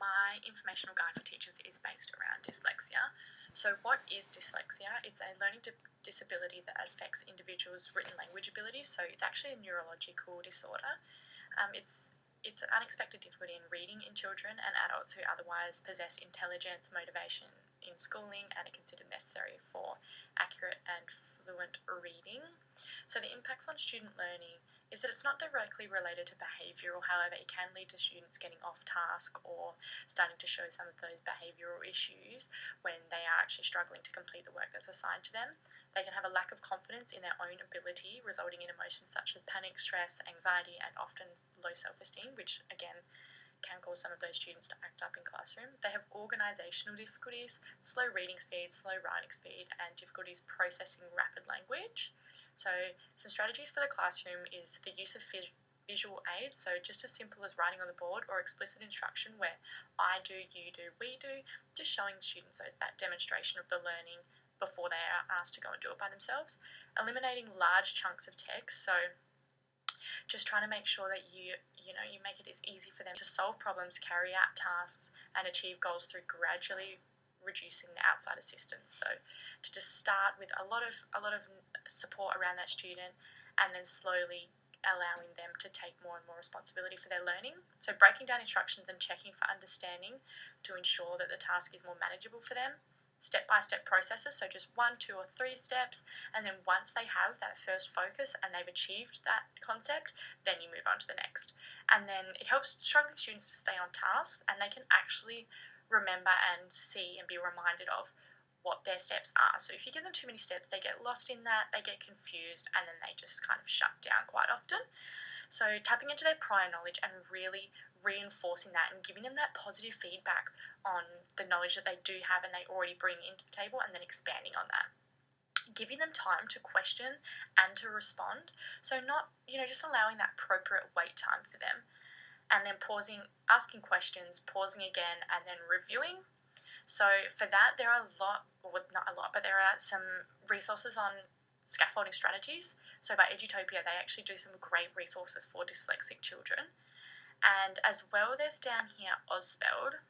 my informational guide for teachers is based around dyslexia. So what is dyslexia? It's a learning disability that affects individuals' written language abilities. So it's actually a neurological disorder. It's an unexpected difficulty in reading in children and adults who otherwise possess intelligence, motivation in schooling, and are considered necessary for accurate and fluent reading. So the impacts on student learning is that it's not directly related to behavioural, however it can lead to students getting off task or starting to show some of those behavioural issues when they are actually struggling to complete the work that's assigned to them. They can have a lack of confidence in their own ability, resulting in emotions such as panic, stress, anxiety, and often low self-esteem, which again can cause some of those students to act up in classroom. They have organisational difficulties, slow reading speed, slow writing speed, and difficulties processing rapid language. So some strategies for the classroom is the use of visual aids, so just as simple as writing on the board or explicit instruction where I do, you do, we do, just showing students that demonstration of the learning before they are asked to go and do it by themselves. Eliminating large chunks of text, so just trying to make sure that you make it as easy for them to solve problems, carry out tasks, and achieve goals through gradually reducing the outside assistance. So to just start with a lot of support around that student and then slowly allowing them to take more and more responsibility for their learning. So breaking down instructions and checking for understanding to ensure that the task is more manageable for them. Step-by-step processes, so just 1, 2, or 3 steps, and then once they have that first focus and they've achieved that concept, then you move on to the next. And then it helps struggling students to stay on task, and they can actually remember and see and be reminded of what their steps are. So if you give them too many steps, they get lost in that, they get confused, and then they just kind of shut down quite often. So tapping into their prior knowledge and really reinforcing that and giving them that positive feedback on the knowledge that they do have and they already bring into the table, and then expanding on that. Giving them time to question and to respond. So not, just allowing that appropriate wait time for them. And then pausing, asking questions, pausing again, and then reviewing. So for that, there are not a lot, but there are some resources on scaffolding strategies. So by Edutopia, they actually do some great resources for dyslexic children. And as well, there's down here Ausspelled.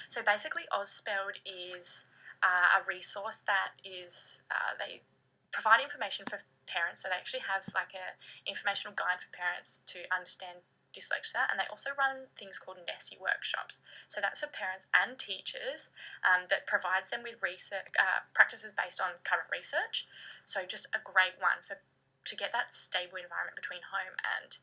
So basically, Ausspelled is a resource that is, they provide information for parents. So they actually have like a informational guide for parents to understand dyslexia, and they also run things called NESI workshops. So that's for parents and teachers, that provides them with research practices based on current research. So just a great one to get that stable environment between home and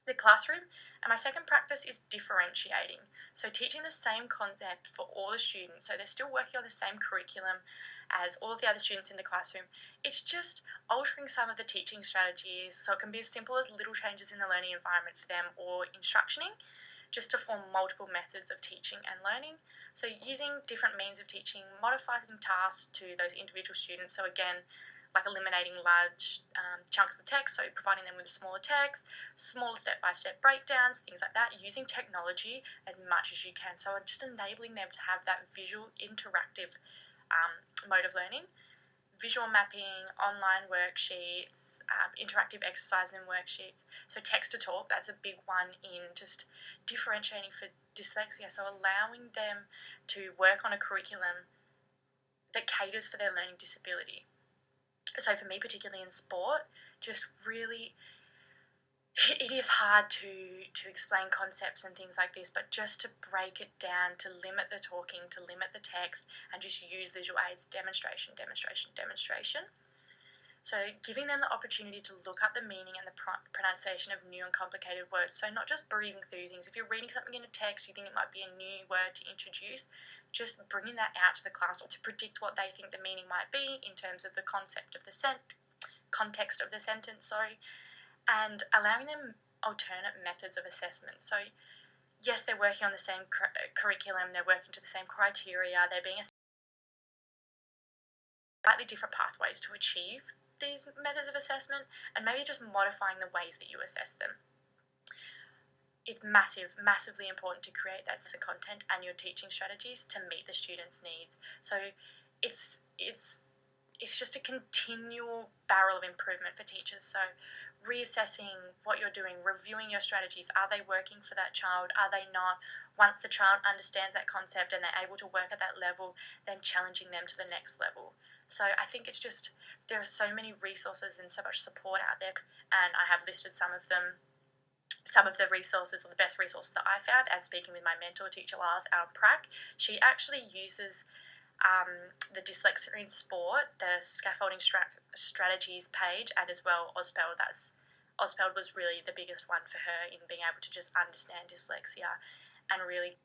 the classroom. And my second practice is differentiating. So teaching the same concept for all the students. So they're still working on the same curriculum as all of the other students in the classroom. It's just altering some of the teaching strategies, so it can be as simple as little changes in the learning environment for them or instructioning, just to form multiple methods of teaching and learning. So using different means of teaching, modifying tasks to those individual students. So again, like eliminating large chunks of text, so providing them with smaller text, small step-by-step breakdowns, things like that, using technology as much as you can. So just enabling them to have that visual, interactive mode of learning. Visual mapping, online worksheets, interactive exercise and worksheets. So text to talk, that's a big one in just differentiating for dyslexia. So allowing them to work on a curriculum that caters for their learning disability. So for me, particularly in sport, just really, it is hard to explain concepts and things like this, but just to break it down, to limit the talking, to limit the text, and just use visual aids, demonstration. So giving them the opportunity to look up the meaning and the pronunciation of new and complicated words. So not just breezing through things. If you're reading something in a text, you think it might be a new word to introduce, just bringing that out to the class or to predict what they think the meaning might be in terms of the concept of the context of the sentence, and allowing them alternate methods of assessment. So yes, they're working on the same curriculum, they're working to the same criteria, they're being slightly different pathways to achieve these methods of assessment, and maybe just modifying the ways that you assess them. It's massively important to create that content and your teaching strategies to meet the students' needs. So it's just a continual barrel of improvement for teachers. So reassessing what you're doing, reviewing your strategies. Are they working for that child? Are they not? Once the child understands that concept and they're able to work at that level, then challenging them to the next level. So I think it's just, there are so many resources and so much support out there, and I have listed some of them, some of the resources, or the best resources that I found. And speaking with my mentor, teacher Lars, Prac, she actually uses the Dyslexia in Sport, the scaffolding strategies page, and as well Auspeld. Auspeld was really the biggest one for her in being able to just understand dyslexia and really